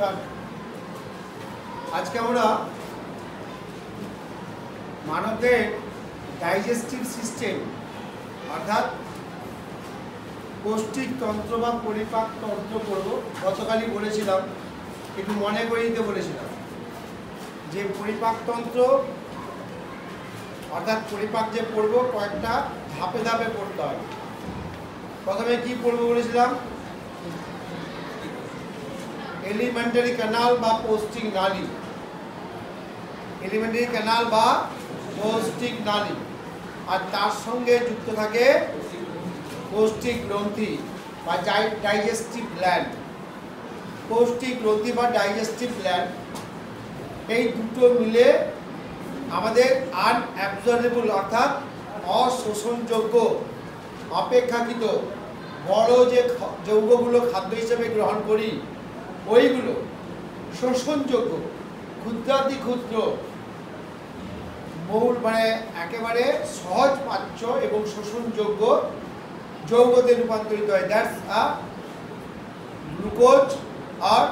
নমস্কার। আজকে আমরা মানবদের ডাইজেস্টিভ সিস্টেম অর্থাৎ পৌষ্টিক তন্ত্র বা পরিপাক তন্ত্র পড়ব। গতকালই বলেছিলাম, একটু মনে করে দিতে বলেছিলাম যে পরিপাক তন্ত্র অর্থাৎ পরিপাক যে পড়ব কয়েকটা ধাপে ধাপে পড়তে হয়। প্রথমে কি পড়বো বলেছিলাম? এলিমেন্টারি ক্যানাল বা পৌষ্টিক নালী, এলিমেন্টারি ক্যানাল বা পৌষ্টিক নালী, আর তার সঙ্গে যুক্ত থাকে পৌষ্টিক গ্রন্থি বা ডাইজেস্টিভ গ্ল্যান্ড। পৌষ্টিক গ্রন্থি বা ডাইজেস্টিভ গ্ল্যান্ড এই দুটো মিলে আমাদের আনঅ্যাবজর্বেবল অর্থাৎ অশোষণযোগ্য অপেক্ষাকৃত বড় যে যৌগগুলো খাদ্য হিসেবে গ্রহণ করি ওইগুলো শোষণযোগ্য ক্ষুদ্রাতি ক্ষুদ্র মৌল মানে একেবারে সহজ পাচ্য এবং শোষণযোগ্য যৌগতে রূপান্তরিত হয়। দ্যাটস আ গ্লুকোজ আর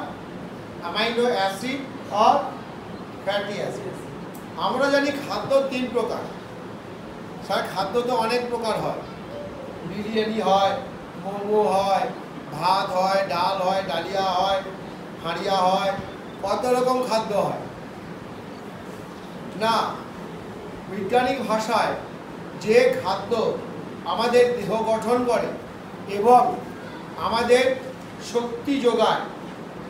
অ্যামাইনো অ্যাসিড আর ফ্যাটি অ্যাসিড। আমরা জানি খাদ্য তিন প্রকার। স্যার খাদ্য তো অনেক প্রকার হয়, বিরিয়ানি হয়, মোমো হয়, ভাত হয়, ডাল হয়, ডালিয়া হয়, হাঁড়িয়া হয়, কত রকম খাদ্য হয় না। বৈজ্ঞানিক ভাষায় যে খাদ্য আমাদের দেহ গঠন করে এবং আমাদের শক্তি যোগায়,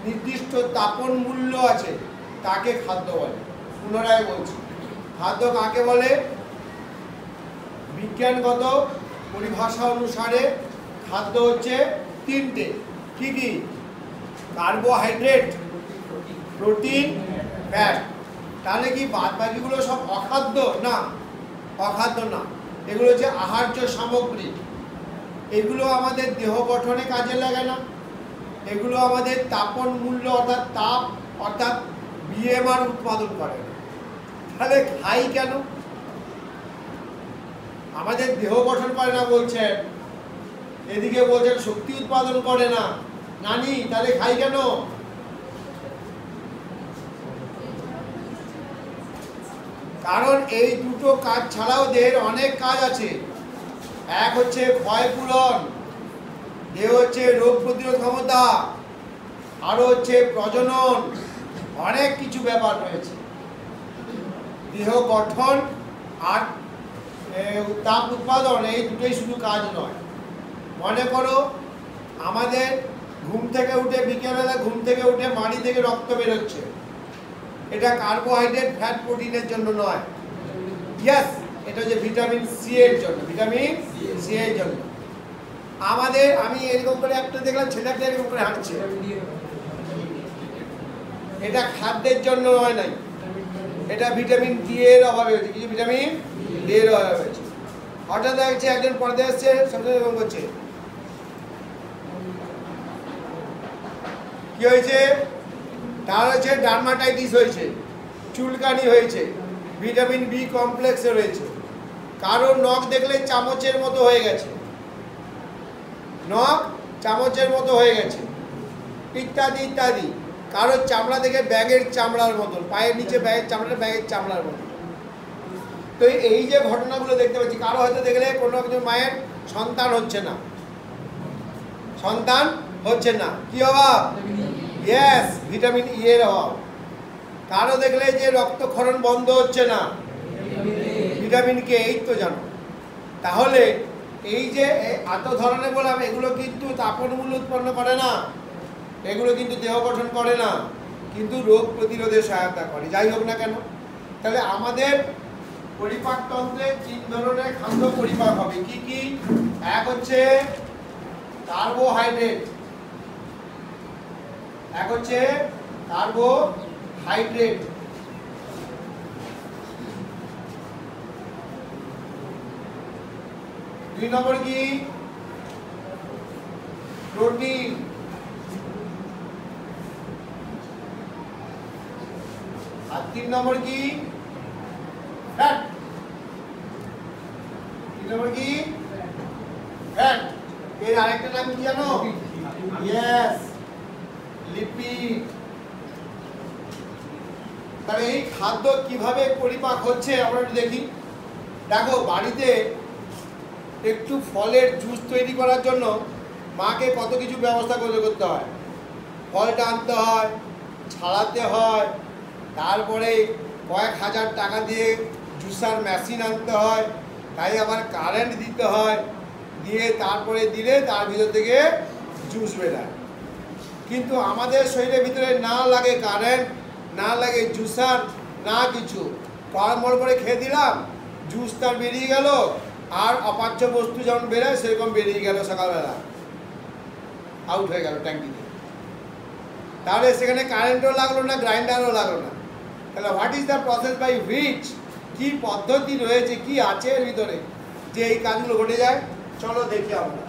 নির্দিষ্ট তাপন মূল্য আছে, তাকে খাদ্য বলে। পুনরায় বলছি, খাদ্য কাকে বলে? বিজ্ঞানগত পরিভাষা অনুসারে খাদ্য হচ্ছে তিনটে। কি কি? Carbohydrate, protein, fat. তাহলে কি বাদ বাকিগুলো সব অখাদ্য? না, অখাদ্য না, এগুলো হচ্ছে আহার্য সামগ্রী। এগুলো আমাদের দেহ গঠনে কাজে লাগে না, এগুলো আমাদের তাপন মূল্য অর্থাৎ তাপ অর্থাৎ বিএমআর উৎপাদন করে না। তাহলে খাই কেন? আমাদের দেহ গঠন করে না বলছেন, এদিকে বলছেন শক্তি উৎপাদন করে না। নানি, তাহলে খাই কেন? কারণ এই দুটো কাজ ছাড়াও দেহের অনেক কাজ আছে। এক হচ্ছে ক্ষয়পূরণ, দেহ হচ্ছে রোগ প্রতিরোধ ক্ষমতা, আরো হচ্ছে প্রজনন, অনেক কিছু ব্যাপার রয়েছে। দেহ গঠন আর তাপ উৎপাদন এই দুটোই শুধু কাজ নয়। মনে করো আমাদের ঘুম থেকে উঠে বিকেলবেলা ঘুম থেকে উঠে মাড়ি থেকে রক্ত বেরোচ্ছে, এটা কার্বোহাইড্রেট ফ্যাট প্রোটিনের জন্য নয়। ইয়েস, এটা হচ্ছে ভিটামিন সি এর জন্য, ভিটামিন সি এর জন্য। আমাদের আমি এরকম করে একটা দেখলাম ছেলেটা এরকম করে হাঁটছে, এটা খাদ্যের জন্য হয় নাই, এটা ভিটামিন ডি এর অভাবে হয়েছে। কিছু ভিটামিন ডি এর অভাবে হয়েছে। হঠাৎ দেখছে একজন পর্দা এসছে, সঙ্গে এরকম করছে। কি হয়েছে? তার হচ্ছে ডার্মাটাইটিস হয়েছে, চুলকানি হয়েছে, ভিটামিন বি কমপ্লেক্সে রয়েছে। কারোর নখ দেখলে চামচের মতো হয়ে গেছে, নখ চামচের মতো হয়ে গেছে, ইত্যাদি ইত্যাদি। কারোর চামড়া দেখে ব্যাঙের চামড়ার মতন, পায়ের নিচে ব্যাঙের চামড়া, ব্যাঙের চামড়ার মতন। তো এই যে ঘটনাগুলো দেখতে পাচ্ছি, কারো হয়তো দেখলে কোনো একজন মায়ের সন্তান হচ্ছে না, সন্তান হচ্ছে না, কি অভাব? ইয়েস, ভিটামিন ই এর অভাব। কারো দেখলে যে রক্তক্ষরণ বন্ধ হচ্ছে না, ভিটামিন কে। এই তো জানো। তাহলে এই যে এত ধরনের বললাম, এগুলো কিন্তু তাপন মূল্য উৎপন্ন করে না, এগুলো কিন্তু দেহ গঠন করে না, কিন্তু রোগ প্রতিরোধে সহায়তা করে। যাই হোক না কেন, তাহলে আমাদের পরিপাক তন্ত্রে তিন ধরনের খাদ্য পরিপাক হবে। কি কি? এক হচ্ছে কার্বোহাইড্রেট, এক হচ্ছে কার্বোহাইড্রেট, দুই নম্বর কি? প্রোটিন, আর তিন নম্বর কি? ফ্যাট। তিন নম্বর কি? ফ্যাট। এর আরেকটা নাম কি জানো? Yes, lipid. এই খাদ্য কিভাবে পরিপাক হচ্ছে আমরা একটু দেখি। দেখো বাড়িতে একটু ফলের জুস তৈরি করার জন্য মাকে কত কিছু ব্যবস্থা করতে হয়। ফলটা আনতে হয়, ছাড়াতে হয়, তারপরে কয়েক হাজার টাকা দিয়ে জুসার মেশিন আনতে হয়, তাই আবার কারেন্ট দিতে হয়, দিয়ে তারপরে দিলে তার ভিতর থেকে জুস বেরায়। কিন্তু আমাদের শরীরের ভিতরে না লাগে কারেন্ট, না লাগে জুসার, না কিছু, টলমল করে খেয়ে দিলাম, জুস তার বেরিয়ে গেল, আর অপাচ্য বস্তু যেমন বেরোয় সেরকম বেরিয়ে গেল সকালবেলা, আউট হয়ে গেল ট্যাঙ্কিতে। তাহলে সেখানে কারেন্টও লাগলো না, গ্রাইন্ডারও লাগলো না। তাহলে what is the process by which, কি পদ্ধতি রয়েছে, কি আছে এর ভিতরে যে এই কাজগুলো ঘটে যায়? চলো দেখি আমরা।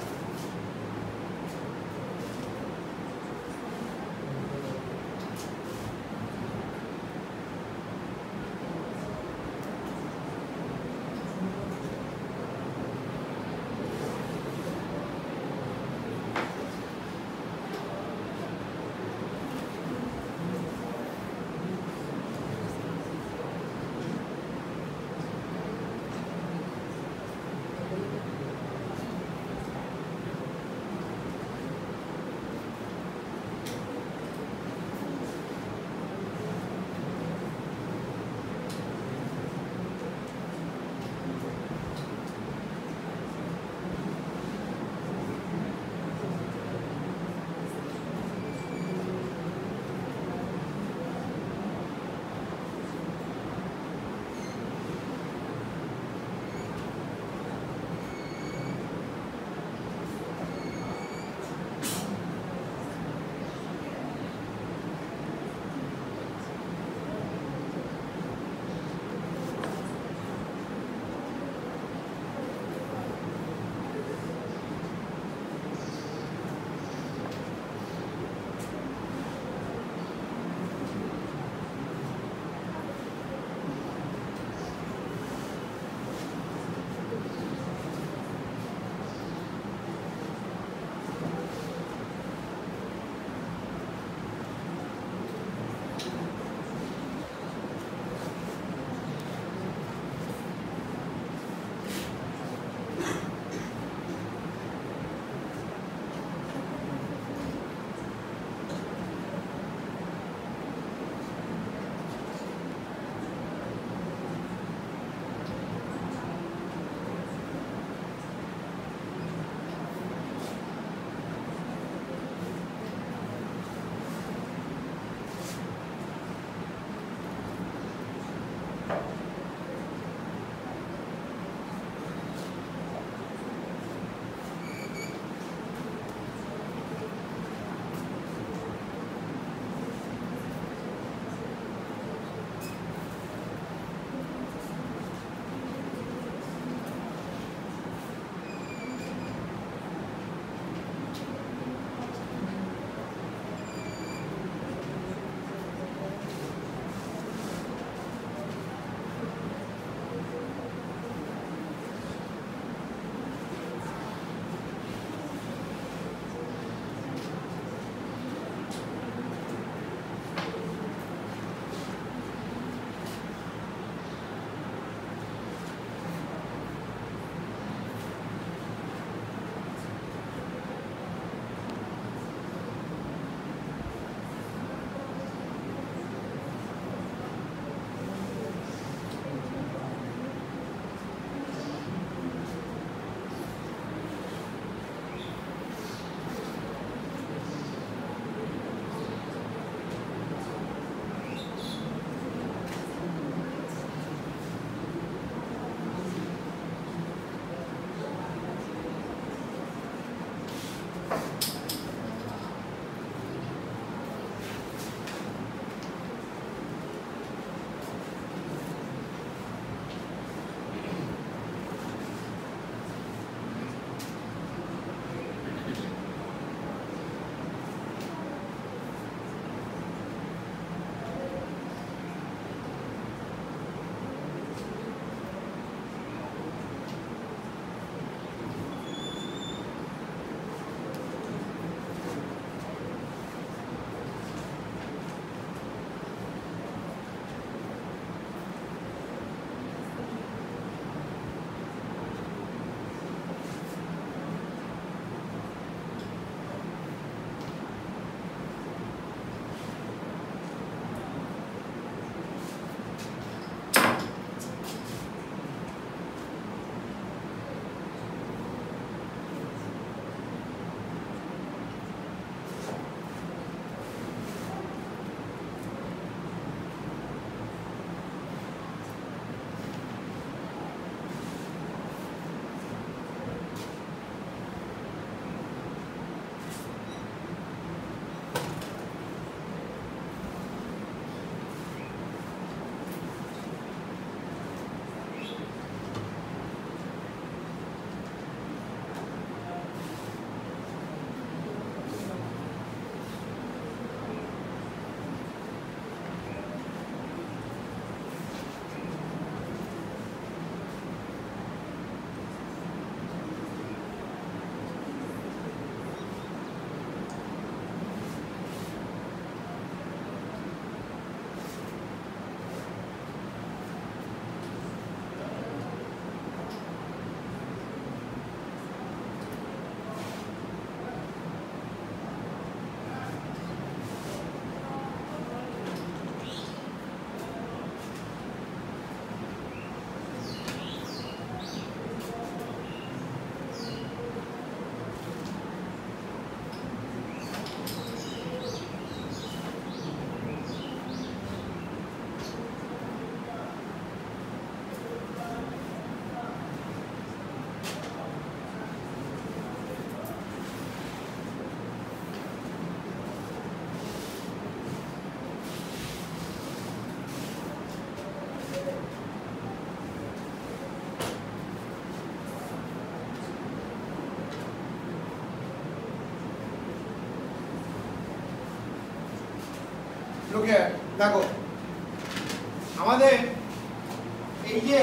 লোকে দেখো আমাদের এই যে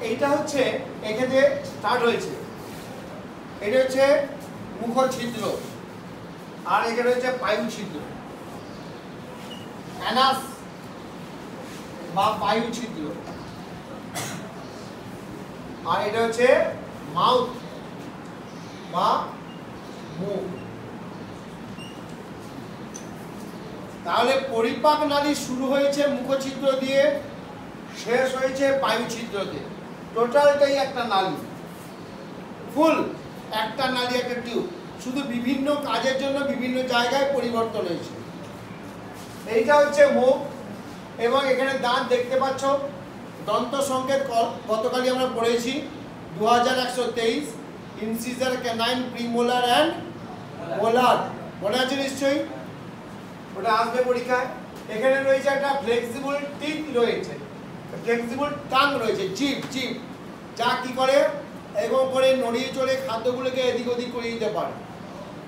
এইটা হচ্ছে এখানে স্টার্ট হয়েছে, এটা হচ্ছে মুখ ছিদ্র আর এখানে হচ্ছে বায়ু ছিদ্র, অ্যানাস বা বায়ু ছিদ্র, আর এটা হচ্ছে মাউথ বা মুখ। তাহলে পরিপাক নালী শুরু হয়েছে মুখছিদ্র দিয়ে, শেষ হয়েছে বায়ু ছিদ্র দিয়ে। টোটালটাই একটা নালী, ফুল একটা নালী, একটা টিউব, শুধু বিভিন্ন কাজের জন্য বিভিন্ন জায়গায় পরিবর্তন হয়েছে। এইটা হচ্ছে মুখ এবং এখানে দাঁত দেখতে পাচ্ছ, দন্ত সংকেত গতকালই আমরা পড়েছি 2123, incisor, canine, premolar and molar, মনে আছে নিশ্চয়ই, ওটা আসবে পরীক্ষায়। এখানে রয়েছে একটা ফ্লেক্সিবল টিথ রয়েছে, ফ্লেক্সিবল টাং রয়েছে, জিভ, জিভ যা কি করে এবং করে নড়িয়ে চড়ে খাদ্যগুলোকে এদিক ওদিক করে দিতে পারে।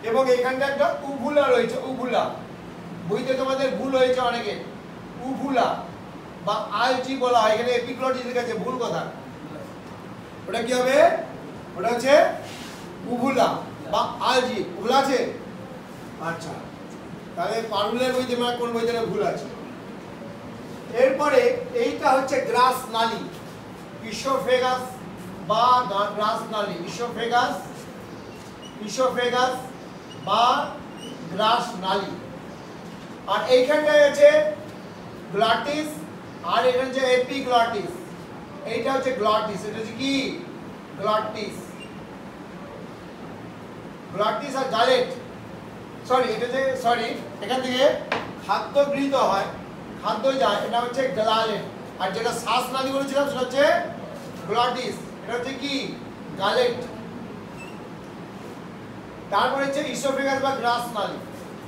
এবং এখানটা একটা উভুলা রয়েছে, উভুলা, বইতে তোমাদের ভুল হয়েছে অনেকে, উভুলা বা আলজি বলা হয়, এখানে এপিগ্লটিসের কাছে ভুল কথা, ওটা কি হবে, ওটা হচ্ছে উভুলা বা আলজি। ভুল আছে? আচ্ছা, তাহলে পারুলের বইতে মানে কোন বইতে ভুল আছে। এরপরে এইটা হচ্ছে গ্রাস নালী, ইসোফেগাস বা গ্রাস নালী, ইসোফেগাস, ইসোফেগাস বা গ্রাস নালী। আর এইখানটায় আছে গ্লটিস আর এটা হচ্ছে এপিগ্লটিস, এইটা হচ্ছে গ্লটিস, এটা হচ্ছে কি গ্লটিস, গ্লটিস আর গ্যালেট, সরি এটা হচ্ছে, সরি এখান থেকে খাদ্য গৃহীত হয়, খাদ্য যায়, এটা হচ্ছে গ্যালেট। আর যেটা শ্বাস নালী বলেছিলাম সেটা হচ্ছে গ্লটিস, এটা হচ্ছে কি গ্যালেট। তারপরে হচ্ছে ইসোফেগাস বা গ্রাস নালী।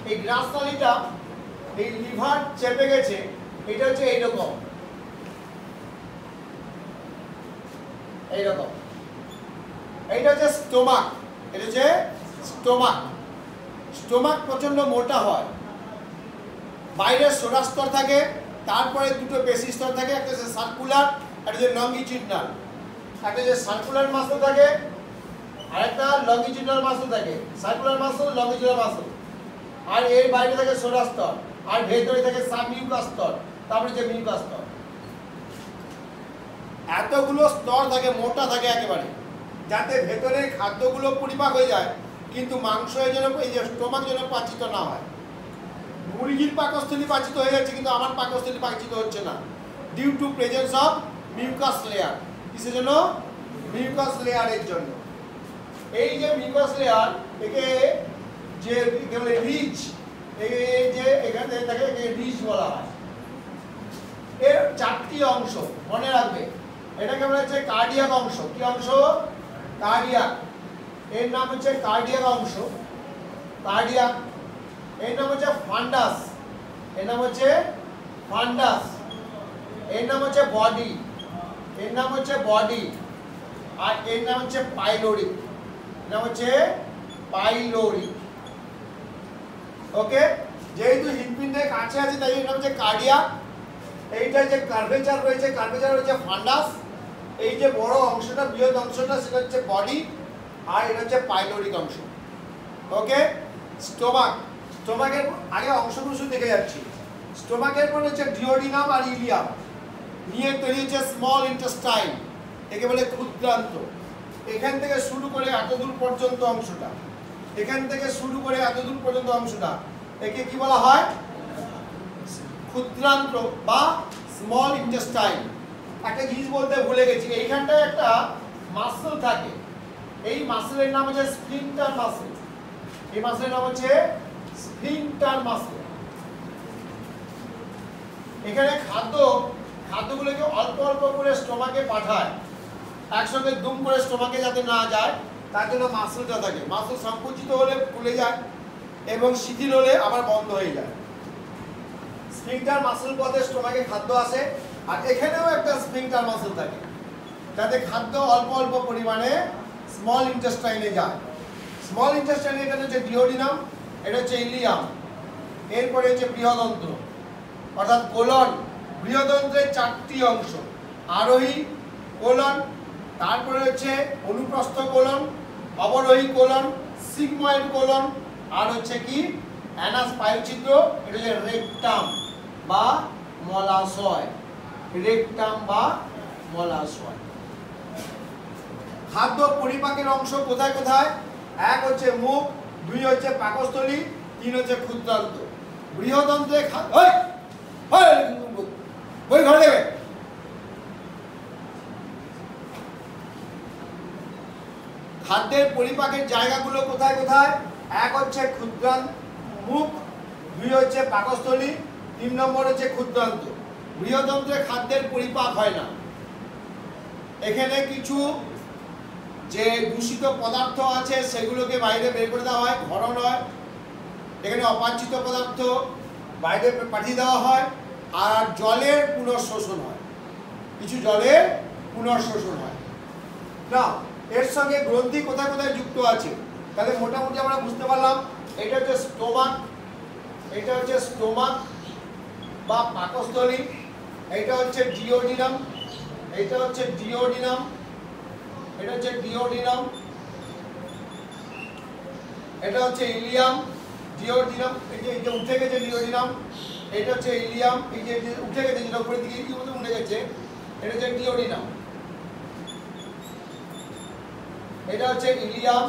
এই গ্রাস নালীটা এই লিভার চেপে গেছে, এটা হচ্ছে এইরকম, এইরকম, এইটা হচ্ছে স্টোমাক, এটা হচ্ছে স্টোমাক। স্টোমাক প্রচন্ড মোটা হয়, বাইরের সোরা স্তর থাকে, তারপরে দুটো পেশি স্তর থাকে, একটা হচ্ছে সার্কুলার, একটা হচ্ছে লঙ্গিটিউডনাল, একটা হচ্ছে সার্কুলার মাসল থাকে আর একটা লঙ্গিটিউডনাল মাসল থাকে, সার্কুলার মাসল, লঙ্গিটিউডনাল মাসল। আর এর বাইরে থাকে সোরা স্তর, আর ভেতরে থাকে সাবমিউকাস স্তর, তারপরে যে মিউকাস স্তর। এতগুলো স্তর থাকে, মোটা থাকে একেবারে, যাতে ভেতরে খাদ্যগুলো পরিপাক হয়ে যায়, কিন্তু মাংস এই জন্য, এই যে স্টোমাক যেন পাচিত না হয়। মুরগির পাকস্থলী পাচিত হয়ে যাচ্ছে, কিন্তু আমার পাকস্থলী পাচিত হচ্ছে না, due to presence of mucus layer. কিসের জন্য? মিউকাস লেয়ারের জন্য। এই যে মিউকাস লেয়ার, একে যে বলে রিজ, এই যে এখানে থাকে একে রিজ বলা হয়। এর চারটি অংশ মনে রাখবে, এটাকে বলা হচ্ছে কার্ডিয়াক অংশ। কি অংশ? কার্ডিয়াক। এর নাম হচ্ছে কার্ডিয়াক অংশ, কার্ডিয়াক। এর নাম হচ্ছে ফান্ডাস, এর নাম হচ্ছে ফান্ডাস। এর নাম হচ্ছে বডি, এর নাম হচ্ছে বডি। আর এর নাম হচ্ছে পাইলোরিক, এর নাম হচ্ছে পাইলোরিক। ওকে, যেহেতু হৃৎপিণ্ডের কাছে আছে তাই এর নাম হচ্ছে কার্ডিয়াক। এইটা যে কার্ভেচার রয়েছে, কার্ভেচার রয়েছে ফান্ডাস। এই যে বড় অংশটা, বৃহৎ অংশটা, সেটা হচ্ছে বডি, আর এটা হচ্ছে পাইলোরিক অংশ। ওকে, স্টোমাক, স্টোমাকের আগে অংশগুলো শুধু দেখে যাচ্ছি। স্টোমাকের পরে হচ্ছে ডিওডিনাম আর ইলিয়াম, নিয়ে তৈরি হচ্ছে স্মল ইন্টেস্টাইন, একে বলে ক্ষুদ্রান্ত। এখান থেকে শুরু করে এতদূর পর্যন্ত অংশটা, এখান থেকে শুরু করে এতদূর পর্যন্ত অংশটা, একে কি বলা হয়? ক্ষুদ্রান্ত বা স্মল ইন্টেস্টাইন। একটা জিনিস বলতে ভুলে গেছি, এইখানটায় একটা মাসল থাকে, এই মাসলের নাম হচ্ছে স্ফিংক্টার মাসল। এই মাসলের নাম হচ্ছে স্ফিংক্টার মাসল। এখানে খাদ্যগুলোকে অল্প অল্প করে স্টোমাকে পাঠায়, একসঙ্গে দুম করে স্টোমাকে যাতে না যায় তার জন্য মাসলটা থাকে। মাসল সংকুচিত হলে খুলে যায় এবং শিথিল হলে আবার বন্ধ হয়ে যায়। স্ফিংক্টার মাসল পথে স্টোমাকে খাদ্য আসে, আর এখানেও একটা স্ফিংক্টার মাসল থাকে যাতে খাদ্য অল্প অল্প পরিমাণে স্মল ইন্টেস্টাইনে যায়। স্মল ইন্টেস্টাইনে এটা হচ্ছে ডিওডিনাম, এটা হচ্ছে ইলিয়াম, এরপরে হচ্ছে বৃহদন্ত্র অর্থাৎ কোলন। বৃহদন্ত্রের 4টি অংশ, আরোহী কোলন, তারপরে হচ্ছে অনুপ্রস্থ কোলন, অবরোহী কোলন, সিগময়েড কোলন, আর হচ্ছে কি অ্যানাস পায়ুছিদ্র, এটা হচ্ছে রেকটাম বা মলাশয়। রেকটাম বা মলাশয়। খাদ্য পরিপাকের অংশ কোথায় কোথায়? 1 হচ্ছে মুখ, 2 হচ্ছে পাকস্থলী, 3 হচ্ছে ক্ষুদ্রান্ত। বৃহদন্ত্রে বই ঘরে দেবে। খাদ্যের পরিপাকের জায়গাগুলো কোথায় কোথায়? 1 হচ্ছে মুখ, 2 হচ্ছে পাকস্থলী, 3 নম্বর হচ্ছে ক্ষুদ্রান্ত। বৃহদন্ত্রে খাদ্যের পরিপাক হয় না। এখানে কিছু যে দূষিত পদার্থ আছে সেগুলোকে বাইরে বের করে দেওয়া হয়, ক্ষরণ হয়। এখানে অবাঞ্ছিত পদার্থ বাইরে পাঠিয়ে দেওয়া হয়, আর জলের পুনঃশোষণ হয়, কিছু জলের পুনঃশোষণ হয় না। এর সঙ্গে গ্রন্থি কোথায় কোথায় যুক্ত আছে তাহলে মোটামুটি আমরা বুঝতে পারলাম। এটা হচ্ছে স্টোমাক, এটা হচ্ছে স্টোমাক বা পাকস্থলী, এটা হচ্ছে ডিওডিনাম, এটা হচ্ছে ডিওডিনাম, এটা হচ্ছে ডিওডিনাম, এটা হচ্ছে ইলিয়াম। ডিওডিনাম এই যে উঠে গেছে ডিওডিনাম, এটা হচ্ছে ইলিয়াম, এই যে উঠে গেছে যেটা উপরের দিকে কি মতো উঠে গেছে, এটা হচ্ছে ডিওডিনাম, এটা হচ্ছে ইলিয়াম।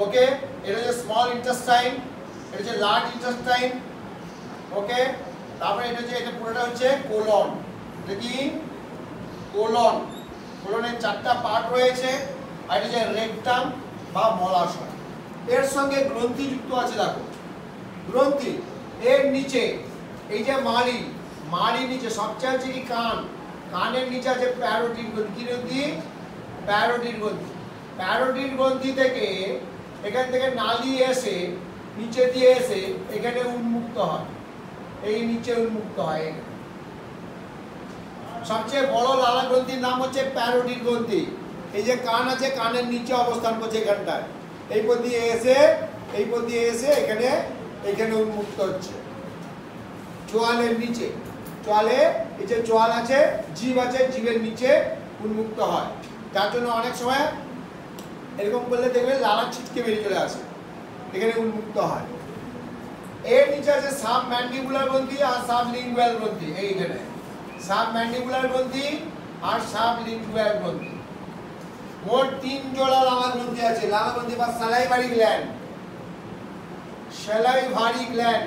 ওকে, এটা হচ্ছে স্মল ইন্টেস্টাইন, এটা হচ্ছে লার্জ ইন্টেস্টাইন। ওকে, তারপরে এটা হচ্ছে, এটা পুরোটা হচ্ছে কোলন। এটা কি কোলন? কোলনের 4টা পার্ট রয়েছে, আর এটা হচ্ছে রেকটাম বা মলাশয়। এর সঙ্গে গ্রন্থি যুক্ত আছে। দেখো গ্রন্থি, এর নিচে এই যে মাড়ি নিচে সবচেয়ে হচ্ছে কি কান, কানের নিচে আছে প্যারোটিড গ্রন্থি। কি গ্রন্থি? প্যারোটিড গ্রন্থি। প্যারোটিড গ্রন্থি থেকে এখান থেকে নালি এসে নিচে দিয়ে এসে এখানে উন্মুক্ত হয়, এই নিচে উন্মুক্ত হয়। সবচেয়ে বড় লালা গ্রন্থির নাম হচ্ছে প্যারোটিড গ্রন্থি। এই যে কান আছে, কানের নিচে অবস্থান করছে এখানটায়, এই পথ দিয়ে এসে এখানে উন্মুক্ত হচ্ছে চোয়ালের নিচে। চোয়ালে এই যে চোয়াল আছে, জিভ আছে, জিভের নিচে উন্মুক্ত হয়। যার জন্য অনেক সময় এরকম করলে দেখবে লালা ছিটকে বেরিয়ে চলে আসে, এখানে উন্মুক্ত হয়। এর নিচে আছে সাব ম্যান্ডিবুলার গ্রন্থি আর সাব লিঙ্গুয়াল গ্রন্থি। এইখানে সাব ম্যান্ডিবুলার গ্রন্থি আর সাব লিঙ্গুয়াল গ্রন্থি। মোট 3 জোড়া লালা গ্রন্থি আছে। লালা গ্রন্থি বা salivary gland, salivary gland,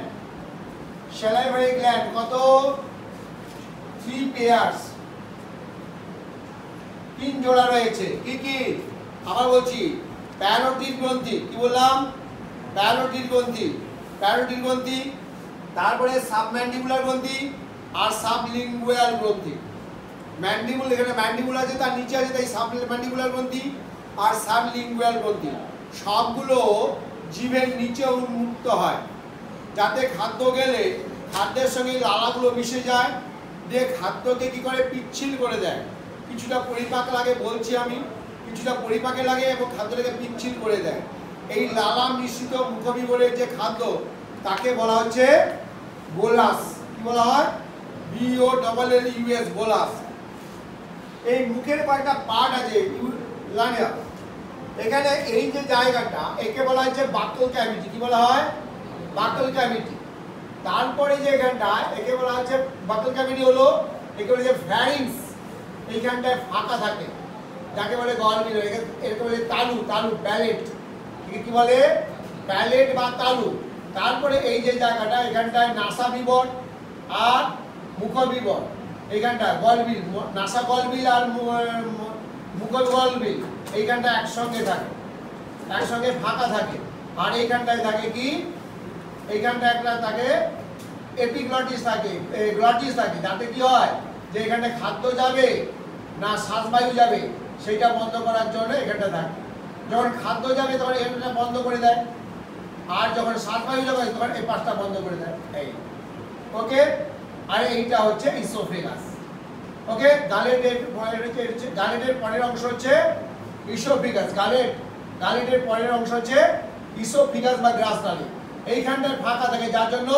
salivary gland কত? 3 পেয়ার্স, 3 জোড়া রয়েছে। কি কি? আবার বলছি, প্যারোটিড গ্রন্থি। কি বললাম? প্যারোটিড গ্রন্থি, প্যারোটিড গ্রন্থি, তারপরে সাবম্যান্ডিবুলার গ্রন্থি আর সাবলিঙ্গুয়াল গ্রন্থি। ম্যান্ডিবুল, এখানে ম্যান্ডিবুল আছে, তার নিচে আছে, তাই সাবম্যান্ডিবুলার গ্রন্থি আর সাবলিঙ্গুয়াল গ্রন্থি। সবগুলো জিভের নিচে উন্মুক্ত হয়, যাতে খাদ্য গেলে খাদ্যের সঙ্গে লালাগুলো মিশে যায়, দিয়ে খাদ্যকে কি করে পিচ্ছিল করে দেয়। কিছুটা পরিপাক লাগে, বলছি আমি, কিছুটা পরিপাকে লাগে এবং খাদ্যটাকে পিচ্ছিল করে দেয়। এই লালা মিশ্রিত মুখবিবরের যে খাদ্য তাকে বলা হচ্ছে বোলাস। কি বলা হয়? BOLLUS, bolus. এই মুখের কয়েকটা পার্ট আছে, এখানে এই যে জায়গাটা একে বলা হচ্ছে বাকল ক্যাভিটি। কি বলা হয়? বাকল ক্যাভিটি। তারপরে যে এখানটা একে বলা হচ্ছে বাকল ক্যাভিটি, হলো একে বলে যে ফ্যারিংস। এইখানটায় ফাঁকা থাকে, যাকে বলে গলবিল, একে বলে তালু, প্যালেট। কি বলে? প্যালেট বা তালু। তারপরে এই যে জায়গাটা এখানটায় নাসা বিবর আর মুখবিবর, এইখানটা গলবিল, নাসা গলবিল আর মুঘল গলবিল এইখানটা একসঙ্গে থাকে, একসঙ্গে ফাঁকা থাকে। আর এইখানটায় থাকে কি, এইখানটা একটা থাকে এপিগ্লটিস থাকে, গ্লটিস থাকে, যাতে কি হয় যে এখানে খাদ্য যাবে না শ্বাসবায়ু যাবে সেটা বন্ধ করার জন্য এখানটা থাকে। যখন খাদ্য যাবে তখন এখানটা বন্ধ করে দেয়, আর যখন শ্বাসবায়ু যাবে তখন এই পাশটা বন্ধ করে দেয়। এই ওকে, আর এইটা হচ্ছে ইসোফেগাস। ওকে, গালেটের পরের অংশ হচ্ছে ইসোফিগাস। গালেটের পরের অংশ হচ্ছে ইসোফিগাস বা গ্রাস নালী। এইখানটায় ফাঁকা থাকে, যার জন্য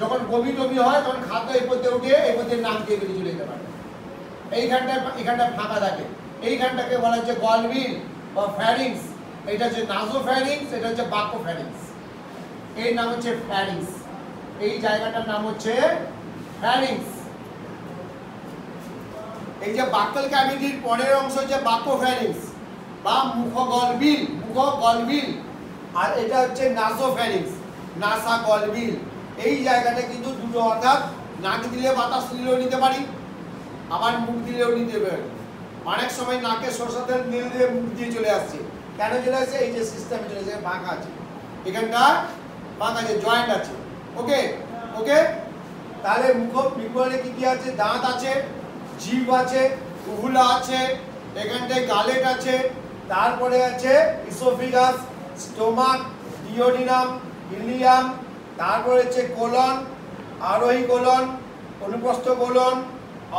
যখন বমি টমি হয় তখন খাদ্য এই পথে উঠে এই পথে নাক দিয়ে বেরিয়ে চলে যেতে পারে। এইখানটায় ফাঁকা থাকে, এইখানটাকে বলা হচ্ছে গলবিল বা ফ্যারিংস। এটা হচ্ছে নাসোফ্যারিংস, এটা হচ্ছে বাক্যোফ্যারিংস। এই নাম হচ্ছে ফ্যারিংস, এই জায়গাটার নাম হচ্ছে ফ্যারিংস। এই যে বাক্যাল ক্যাভিটির পরের অংশ হচ্ছে বাক্যোফ্যারিংস বা মুখগলবিল, আর এটা হচ্ছে নাসোফ্যারিংস, নাসা গলবিল। এই জায়গাটা কিন্তু দুটো, অর্থাৎ নাক দিলে বাতাস নিলেও নিতে পারি, আবার মুখ দিলেও নিতে পারি। অনেক সময় নাকে সরষের তেল দিয়ে মুখ দিয়ে চলে আসছে, কেন চলে আসছে? এই যে সিস্টেমে চলে আসছে, ফাঁকা আছে, এখানটা ফাঁকা আছে, জয়েন্ট আছে। ওকে ওকে, তাহলে মুখে কি কি আছে? দাঁত আছে, জিভ আছে, উহুলা আছে, এখানটায় গালেট আছে, তারপরে আছে ইসোফিগাস, স্টোমাক, ডিওডিনাম, ইলিয়াম, তারপরে হচ্ছে কোলন, আরোহী কোলন, অনুপ্রস্থ কোলন,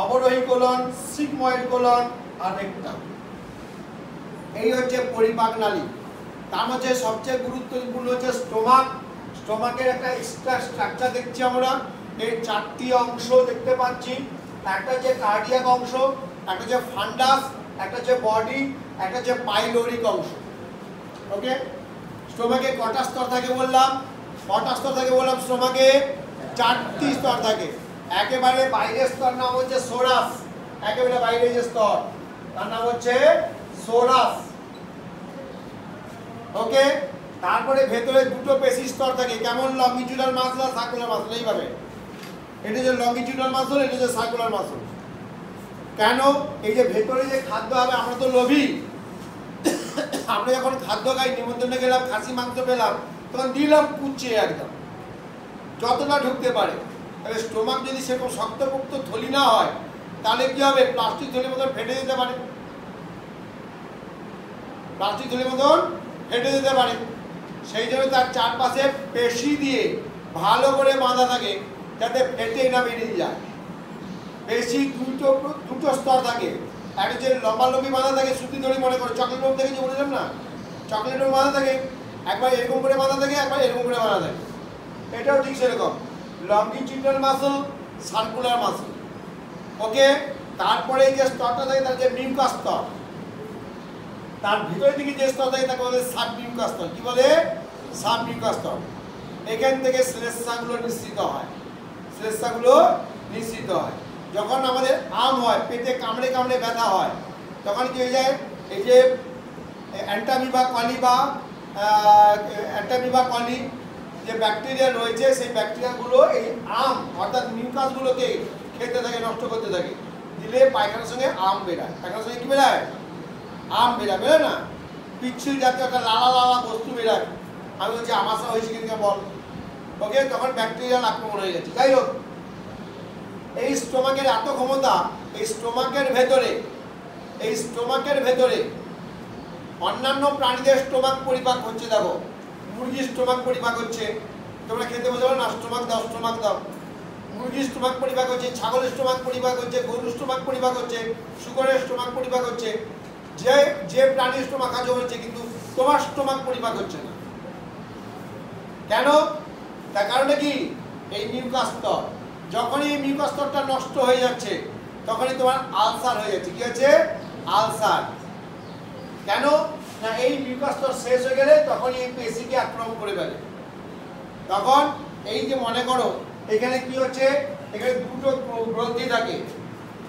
অবরোহী কোলন, সিগময়েড কোলন আর রেক্টাম। এই হচ্ছে পরিপাক নালী। তার মধ্যে সবচেয়ে গুরুত্বপূর্ণ হচ্ছে স্টোমাক। স্টোমাকের একটা এক্সট্রা স্ট্রাকচার দেখছি আমরা, এর চারটি অংশ দেখতে পাচ্ছি। একটা হচ্ছে কার্ডিয়াক অংশ, একটা হচ্ছে ফান্ডাস, একটা হচ্ছে বডি, একটা হচ্ছে পাইলোরিক অংশ। ওকে, স্টোমাকে কটা স্তর থাকে বললাম? স্টোমাকে 4টি স্তর থাকে। একেবারে বাইরের স্তর নাম হচ্ছে সোরাস, একেবারে বাইরে যে স্তর তার নাম হচ্ছে সোরাস। ওকে, তারপরে ভেতরে দুটো পেশি স্তর থাকে, কেমন? লংগিটিউডাল মাসল আর সার্কুলার মাসল। এইভাবে এটা যে লংগিটিউডাল মাসল, এটা যে সার্কুলার মাসল। কেন? এই যে ভেতরে যে খাদ্য হবে, আমরা তো লোভী, আমরা যখন খাদ্য খাই, নিমন্ত্রণে গেলাম, খাসি মাংস পেলাম, তখন দিলাম কুচিয়ে একদম যতটা ঢুকতে পারে। তাহলে স্টোমাক যদি সেরকম শক্তপোক্ত থলি না হয়, তাহলে কি হবে? প্লাস্টিক থলির মতন ফেটে যেতে পারে, সেই জন্য তার চারপাশে পেশি দিয়ে ভালো করে বাঁধা থাকে, যাতে ফেটে না বেরিয়ে যায়। পেশি দুটো স্তর থাকে, একটা যে লম্বালম্বি বাঁধা থাকে, সুতি দড়ি মনে করো, চকলেট বোম থেকে যে বলেছিলাম না, চকলেট বোম বাঁধা থাকে, একবার এরকম করে বাঁধা থাকে, একবার এরকম করে বাঁধা থাকে। এটাও ঠিক সেরকম, লংগিটিউডাল মাসল, সার্কুলার মাসল। ওকে, তারপরে যে স্তরটা থাকে তার যে মিউকাস স্তর, তার ভিতরের দিকে যে স্তর থাকে তাকে বলে সাবমিউকাস স্তর। কি বলে? সাবমিউকাস স্তর। এখান থেকে শ্লেষ্মাগুলো নিঃসৃত হয়। যখন আমাদের আম হয়, পেটে কামড়ে কামড়ে ব্যথা হয়, তখন কি হয়ে যায়? এই যে অ্যান্টামিবা কলি যে ব্যাকটেরিয়া রয়েছে, সেই ব্যাকটেরিয়াগুলো এই আম অর্থাৎ মিউকাসগুলোকে খেতে থাকে, নষ্ট করতে থাকে। দিলে পায়খানার সঙ্গে আম বেরায়, পায়খানার সঙ্গে কি বেরায়? আম বেরাবে না, পিচ্ছিল জাতীয় একটা লালা বস্তু বেরায়। আমি বলছি আমাশা হয়েছে কিন্তু বল। ওকে, তখন ব্যাকটেরিয়াল আক্রমণ হয়ে গেছে। যাই হোক, এই স্টোমাকের এত ক্ষমতা, এই স্টোমাকের ভেতরে অন্যান্য প্রাণীদের স্টোমাক পরিপাক হচ্ছে। দেখো, মুরগির স্টোমাক পরিপাক হচ্ছে, তোমরা খেতে বোঝো না, স্টোমাক দাও। মুরগির স্টোমাক পরিপাক হচ্ছে, ছাগলের স্টোমাক পরিপাক হচ্ছে, গরুর স্টোমাক পরিপাক হচ্ছে, শুকরের স্টোমাক পরিপাক হচ্ছে। যে প্রাণীর স্টোমাক হজম হচ্ছে, কিন্তু তোমার স্টোমাক পরিপাক হচ্ছে না। কেন? তার কারণে কি? এই মিউকাস স্তর। যখনই এই মিউকাস স্তরটা নষ্ট হয়ে যাচ্ছে, তখনই তোমার আলসার হয়ে যাচ্ছে। কি হচ্ছে? আলসার। কেন না? এই মিউকাস স্তর শেষ হয়ে গেলে তখনই এই পেশিকে আক্রমণ করে ফেলে। তখন এই যে মনে করো এখানে কি হচ্ছে, এখানে দুটো গ্রন্থি থাকে,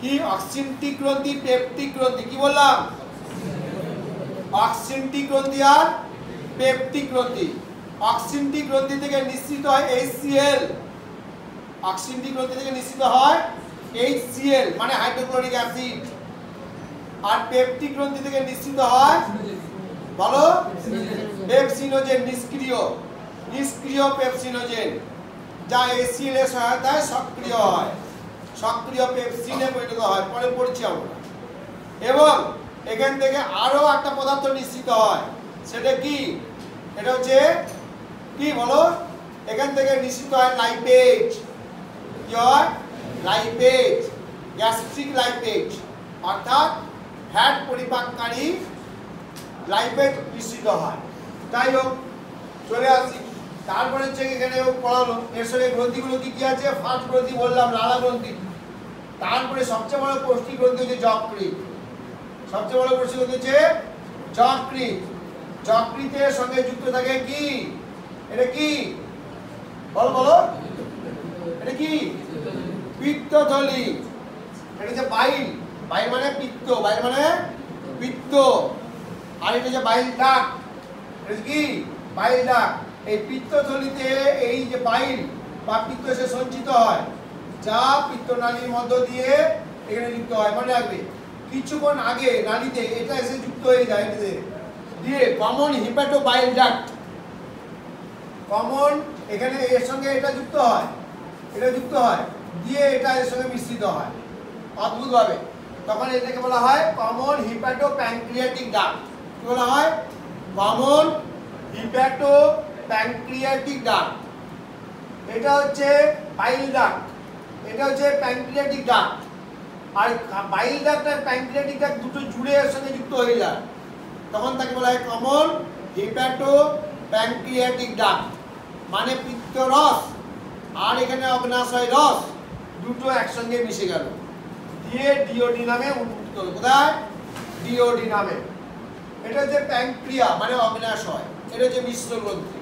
কি? অক্সিনটিক গ্রন্থি, পেপটিক গ্রন্থি। কি বললাম? অক্সিনটিক গ্রন্থি আর পেপটিক গ্রন্থি। অক্সিনটিক গ্রন্থি থেকে নিঃসৃত হয় HCl, অক্সিনটিক গ্রন্থি থেকে নিঃসৃত হয় HCl মানে হাইড্রোক্লোরিক অ্যাসিড। আর পেপটিক গ্রন্থি থেকে নিঃসৃত হয় বলো পেপসিনোজেন, নিষ্ক্রিয় পেপসিনোজেন, যা HCl এর সহায়তায় সক্রিয় হয়, সক্রিয় পেপসিনে পরিণত হয়, পরে পড়ছি আমরা। এবং এখান থেকে আরো একটা পদার্থ নিঃসৃত হয়, সেটা কি? এটা হচ্ছে কি বলো? এখান থেকে নিঃসৃত হয় লাইপেজ। কি হয়? লাইপেজ, গ্যাস্ট্রিক লাইপেজ, অর্থাৎ ফ্যাট পরিপাককারী লাইপেজ নিঃসৃত হয়। যাই হোক, চলে আসি। তারপরে হচ্ছে এখানে পড়ালো এর সঙ্গে গ্রন্থিগুলো কি কি আছে। ফার্স্ট গ্রন্থি বললাম লালা গ্রন্থি। তারপরে সবচেয়ে বড় কোষ্ঠী গ্রন্থি হচ্ছে যকৃৎ। সবচেয়ে বড় কোষ্ঠী গ্রন্থি হচ্ছে যকৃৎ। যকৃতের সঙ্গে যুক্ত থাকে কি? এটা কি বলো বলো, এটা কি? পিত্তথলি। এটা হচ্ছে বাইল। বাইল মানে পিত্ত, বাইল মানে পিত্ত। আর এটা হচ্ছে বাইল ডাক। এটা কি? বাইল ডাক। এই পিত্তথলিতে এই যে বাইল বা পিত্ত এসে সঞ্চিত হয়, যা পিত্তনালীর মধ্য দিয়ে এখানে যুক্ত হয়। মনে রাখবে, কিছুক্ষণ আগে নালীতে এটা এসে যুক্ত হয়ে যায়, এটাতে দিয়ে কমন হিপ্যাটো বাইল ডাক্ট, কমন এখানে এর সঙ্গে এটা যুক্ত হয়, এটা যুক্ত হয়, দিয়ে এটা এর সঙ্গে মিশ্রিত হয় অদ্ভুতভাবে। তখন এটাকে বলা হয় কমন হিপ্যাটো প্যানক্রিয়াটিক ডাক্ট। কি বলা হয়? Common hepato pancreatic duct. এটা হচ্ছে বাইল ডাক্ট, এটা হচ্ছে প্যানক্রিয়াটিক ডাক্ট। আর বাইল ডাক্ট আর প্যানক্রিয়াটিক ডাক্ট দুটো জুড়ে এর সঙ্গে যুক্ত হয়ে যায়, তখন তাকে বলা হয় কমন হিপ্যাটো প্যানক্রিয়াটিক ডাক্ট। মানে পিত্তরস আর এখানে অগ্নাশয় রস দুটো একসঙ্গে মিশে গেল, দিয়ে ডিওডি নামে উন্মুক্ত হলো। কোথায়? ডিওডি নামে। এটা হচ্ছে প্যানক্রিয়া মানে অগ্নাশয়। এটা হচ্ছে মিশ্র গ্রন্থি।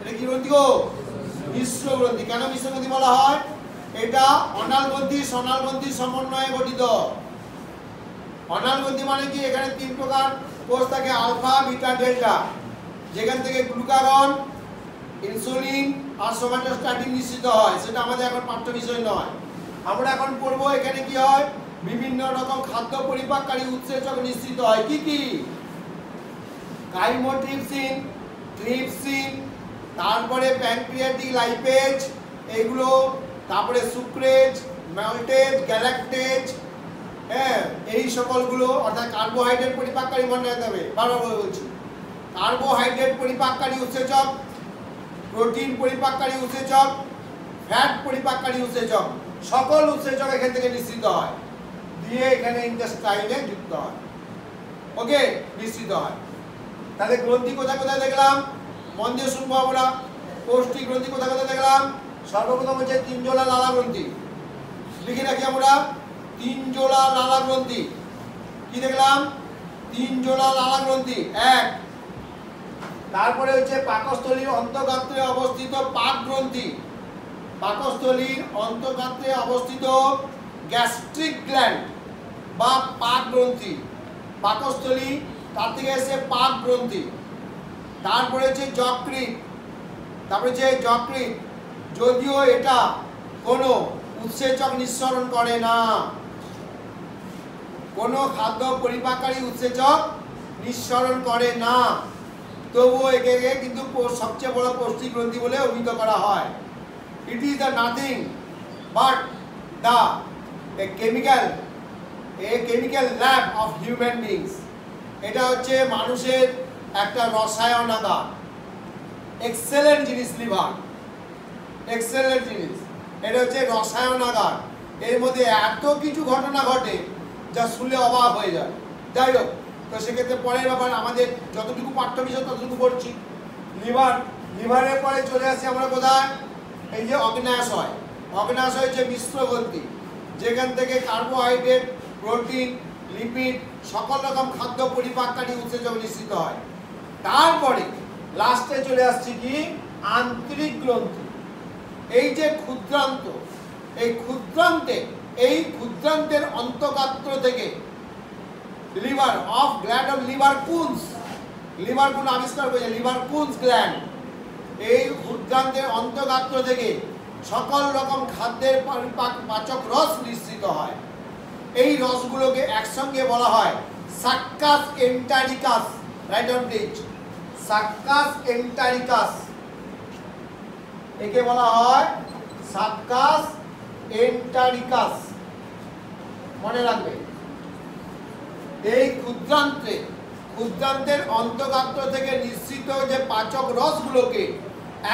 এটা কি গ্রন্থি গো? মিশ্র গ্রন্থি। কেন মিশ্র গ্রন্থি বলা হয়? এটা অনাল গ্রন্থি সনাল গ্রন্থির সমন্বয়ে গঠিত। অনাল গ্রন্থি মানে কি? এখানে তিন প্রকার কোষ থাকে, আলফা, বিটা, ডেল্টা, যেখান থেকে গ্লুকাগন, ইনসুলিন আর সোমাটোস্ট্যাটিন নিঃসৃত হয়। সেটা আমাদের এখন পাঠ্য বিষয় নয়। আমরা এখন পড়বো এখানে কি হয়, বিভিন্ন রকম খাদ্য পরিপাককারী উৎসেচক নিঃসৃত হয়। কি কি? কাইমোট্রিপসিন, ট্রিপসিন, তারপরে প্যানক্রিয়াটিক লাইপেজ, এগুলো, তারপরে সুক্রেজ, ম্যালটেজ, গ্যালাক্টেজ, হ্যাঁ, এই সকলগুলো। অর্থাৎ কার্বোহাইড্রেট পরিপাককারী, মনে রাখতে হবে, বারবার বলছি, কার্বোহাইড্রেট পরিপাককারী উৎসেচক, প্রোটিন পরিপাককারী উৎসেচক, ফ্যাট পরিপাককারী উৎসেচক, সকল উৎসেচক এখান থেকে নিঃসৃত হয়, দিয়ে এখানে ইন্টেস্টাইনে যুক্ত হয়। ওকে, নিঃসৃত হয়। তাহলে গ্রন্থি কোথায় কোথায় দেখলাম? মন দিয়ে শুনবো আমরা। কোষ্ঠী গ্রন্থি কোথায় কোথায় দেখলাম? সর্বপ্রথম হচ্ছে তিনজোড়া লালা গ্রন্থি। লিখে রাখি আমরা, তিনজোড়া লালা গ্রন্থি। কি দেখলাম? তিনজোড়া লালা গ্রন্থি, এক। তারপরে হচ্ছে পাকস্থলীর অন্তঃগাত্রে অবস্থিত পাক গ্রন্থি। পাকস্থলীর অন্তঃগাত্রে অবস্থিত গ্যাস্ট্রিক গ্ল্যান্ড বা পাক গ্রন্থি। পাকস্থলী, তার থেকে এসে পাক গ্রন্থি। তারপরে হচ্ছে যকৃৎ। তারপরে যে যকৃৎ, যদিও এটা কোনো উৎসেচক নিঃসরণ করে না, কোনো খাদ্য পরিপাককারী উৎসেচক নিঃসরণ করে না, তবুও একে কিন্তু সবচেয়ে বড় কোষ্ঠী গ্রন্থি বলে অভিহিত করা হয়। It is the nothing but the chemical lab of human beings. এটা হচ্ছে মানুষের একটা রসায়নাগার। এক্সেলেন্ট জিনিস লিভার, এক্সেলেন্ট জিনিস। এটা হচ্ছে রসায়নাগার। এর মধ্যে এত কিছু ঘটনা ঘটে যা শুনলে অবাক হয়ে যায়। যাই হোক, তো সেক্ষেত্রে পরের ব্যাপার, আমাদের যতটুকু পাঠ্য বিষয় ততটুকু পড়ছি। লিভারের পরে চলে আসি আমরা কোথায়? এই যে অগ্ন্যাশয়। অগ্ন্যাশয় হচ্ছে মিশ্র গ্রন্থি, যেখান থেকে কার্বোহাইড্রেট, প্রোটিন, লিপিড, সকল রকম খাদ্য পরিপাককারী উৎসেচক নিঃসৃত হয়। তারপরে লাস্টে চলে আসছি কি? আন্তরিক গ্রন্থি। এই যে ক্ষুদ্রান্ত, এই ক্ষুদ্রান্তের অন্তঃগাত্র থেকে liver of gland of Lieberkühn's, Lieberkühn আবিষ্কার করেছে লিভার কুন্স গ্ল্যান্ড। এই ক্ষুদ্রান্তের অন্তঃগাত্র থেকে সকল রকম খাদ্যের পাচক রস নিঃসৃত হয়। এই রসগুলোকে একসঙ্গে বলা হয় সাক্কাস এন্টারিকাস। রাইট অন প্লিজ, সাক্কাস এন্টারিকাস, একে বলা হয় সাক্কাস এন্টারিকাস। মনে রাখবে, এই ক্ষুদ্রান্তের অন্তঃগাত্র থেকে নিঃসৃত যে পাচক রসগুলোকে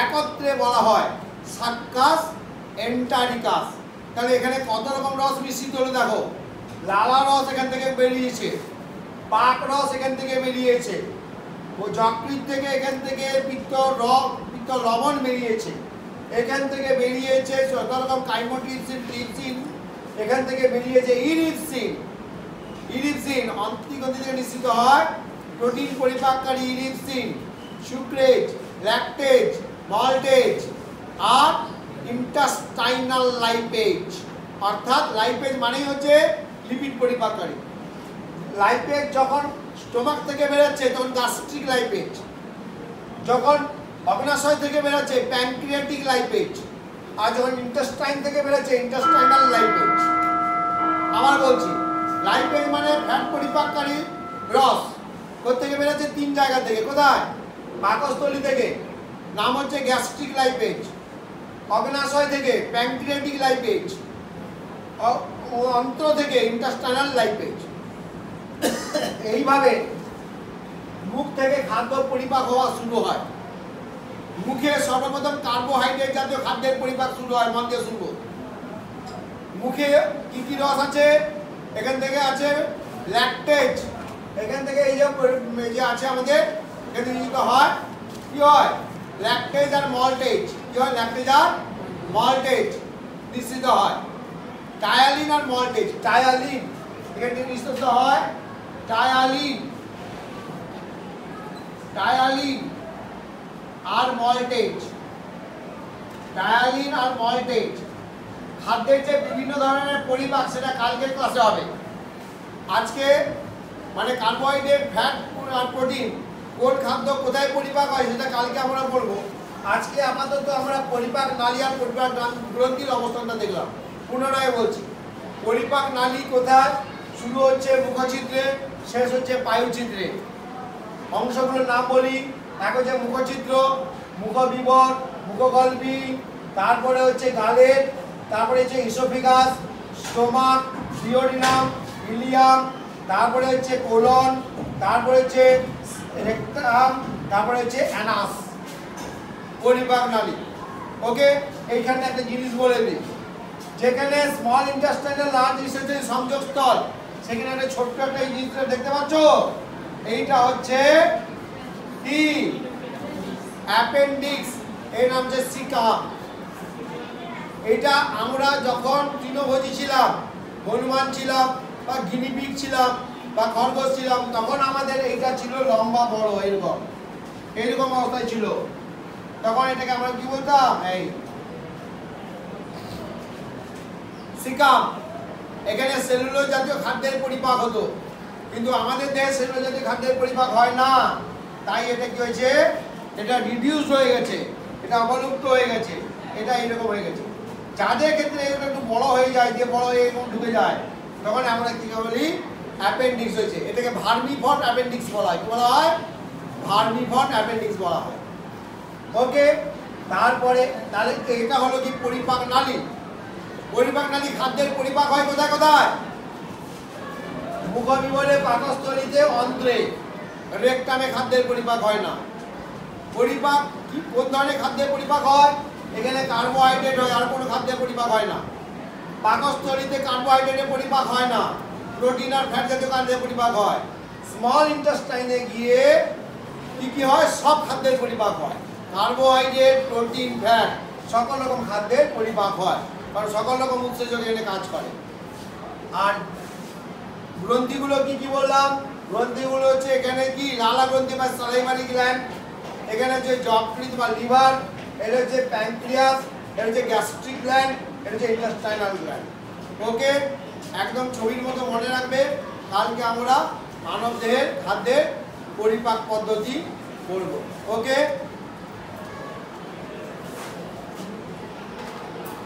একত্রে বলা হয় সাক্কাস এন্টারিকাস। তাহলে এখানে কত রকম রস মিশ্রিত হলো দেখো, লালা রস এখান থেকে বেরিয়েছে, পাক রস এখান থেকে বেরিয়েছে, ও যকৃৎ থেকে এখান থেকে পিত্ত লবণ বেরিয়েছে, এখান থেকে বেরিয়েছে যত রকম কাইমোট্রিপসিন, ট্রিপসিন, এখান থেকে বেরিয়েছে ইরিপসিন। অন্ত্রগ্রন্থি থেকে নিঃসৃত হয় প্রোটিন পরিপাককারী ইরিপসিন, সুক্রেজ, ল্যাকটেজ, মল্টেজ আর ইন্টাস্টাইনাল লাইপেজ। অর্থাৎ লাইপেজ মানেই হচ্ছে লিপিড পরিপাককারী। লাইপেজ যখন স্টোমাক থেকে বেরোচ্ছে তখন গ্যাস্ট্রিক লাইপেজ, যখন অগ্নাশয় থেকে বেরোচ্ছে প্যানক্রিয়াটিক লাইপেজ, আর যখন ইন্টেস্টাইন থেকে বেরোচ্ছে ইন্টেস্টাইনাল লাইপেজ। আবার বলছি, লাইপেজ মানে ফ্যাট পরিপাককারী রস। কোথেকে বেরোচ্ছে? 3 জায়গা থেকে। কোথায়? পাকস্থলী থেকে, নাম হচ্ছে গ্যাস্ট্রিক লাইপেজ। অগ্নাশয় থেকে প্যানক্রিয়াটিক লাইপেজ, অন্ত্র থেকে ইন্টেস্টাইনাল লাইপেজ। এইভাবে মুখ থেকে খাদ্য পরিপাক হওয়া শুরু হয়। মুখে সর্বপ্রথম কার্বোহাইড্রেট জাতীয় খাদ্যের পরিপাক শুরু হয়। মন দিয়ে শুনবো, মুখে কি কি রস আছে? এখান থেকে আছে ল্যাকটেজ, এখান থেকে এই যে আছে আমাদের এখানে নির্মিত হয় কি হয়? ল্যাকটেজ আর মল্টেজ। কি হয়? ল্যাকটেজ আর মল্টেজ নিঃসৃত হয়। টায়ালিন আর মল্টেজ, টায়ালিন এখান থেকে নিঃসৃত হয় টায়ালিন আর মল্টেজ। টায়ালিন আর মল্টেজ খাদ্যের যে বিভিন্ন ধরনের পরিপাক, সেটা কালকের ক্লাসে হবে। আজকে মানে কার্বোহাইড্রেট, ফ্যাট আর প্রোটিন কোন খাদ্য কোথায় পরিপাক হয় সেটা কালকে আমরা বলবো। আজকে আপাতত আমরা পরিপাক নালী আর পরিপাক গ্রন্থির অবস্থানটা দেখলাম। পুনরায় বলছি, পরিপাক নালী কোথায়? শুরু হচ্ছে মুখছিদ্রে, শেষ হচ্ছে পায়ুছিদ্রে। অংশগুলোর নাম বলি। এক হচ্ছে মুখছিদ্র, মুখবিবর, মুখগল্পী, তারপরে হচ্ছে গালের, তারপরে হচ্ছে ইসোফিগাস, স্টোমাক, ডিওডিনাম, ইলিয়াম, তারপরে হচ্ছে কোলন, তারপরে হচ্ছে রেকটাম, তারপরে হচ্ছে অ্যানাস। পরিপাক নালী। ওকে, এইখানে একটা জিনিস বলে দিই, যেখানে স্মল ইন্টেস্টাইন আর লার্জ ইন্টেস্টাইন সংযোগস্থল, সেখানে একটা ছোট্ট একটা জিনিস দেখতে পাচ্ছ, এইটা হচ্ছে কি? অ্যাপেন্ডিক্স। এর নাম হচ্ছে সিকাম। এটা আমরা যখন তৃণভোজী ছিলাম, হনুমান ছিলাম বা গিনিপিগ ছিলাম বা খরগোশ ছিলাম, তখন আমাদের এইটা ছিল লম্বা বড়, এরকম অবস্থায় ছিল। তখন এটাকে আমরা কি বলতাম? এই সিকাম। এখানে সেলুলোজ জাতীয় খাদ্যের পরিপাক হতো, কিন্তু আমাদের দেহে সেলুলোজ জাতীয় খাদ্যের পরিপাক হয় না। তাই এটা কি হয়েছে? এটা রিডিউস হয়ে গেছে, এটা অবলুপ্ত হয়ে গেছে, এটা এইরকম হয়ে গেছে। যাদের ক্ষেত্রে এগুলো একটু বড় হয়ে যায়, যে বড় এরকম ঢুকে যায়, তখন আমরা কি বলি? অ্যাপেন্ডিক্স হয়েছে। এটাকে ভার্মিফর্ম অ্যাপেন্ডিক্স বলা হয়। কি বলা হয়? ভার্মিফর্ম অ্যাপেন্ডিক্স বলা হয়। ওকে, তারপরে তাহলে এটা হলো কি? পরিপাক নালী। পরিপাক নালী খাদ্যের পরিপাক হয় কোথায় কোথায়? মুখবিবরে, পাকস্থলীতে, অন্ত্রে। রেকটামে খাদ্যের পরিপাক হয় না। পরিপাক কি কোন ধরনের খাদ্যের পরিপাক হয়? এখানে কার্বোহাইড্রেট হয়, আর কোনো খাদ্যের পরিপাক হয় না। পাকস্থলীতে কার্বোহাইড্রেটের পরিপাক হয় না, প্রোটিন আর ফ্যাট জাতীয় খাদ্যের পরিপাক হয়। স্মল ইন্টেস্টাইনে গিয়ে কি কি হয়? সব খাদ্যের পরিপাক হয়। কার্বোহাইড্রেট, প্রোটিন, ফ্যাট সকল রকম খাদ্যের পরিপাক হয়, কারণ সকল রকম উৎসেচক এখানে কাজ করে। আর গ্রন্থিগুলো কি কি বললাম? গ্রন্থিগুলো হচ্ছে এখানে কি? লালা গ্রন্থি বা সালাইভারি গ্ল্যান্ড, এখানে হচ্ছে যকৃৎ বা লিভার, এটা হচ্ছে প্যানক্রিয়াস, এটা হচ্ছে গ্যাস্ট্রিক গ্ল্যান্ড, এটা হচ্ছে ইন্টেস্টাইনাল গ্ল্যান্ড। ওকে, একদম ছবির মতো মনে রাখবে। কালকে আমরা মানব দেহের খাদ্যের পরিপাক পদ্ধতি করব। ওকে।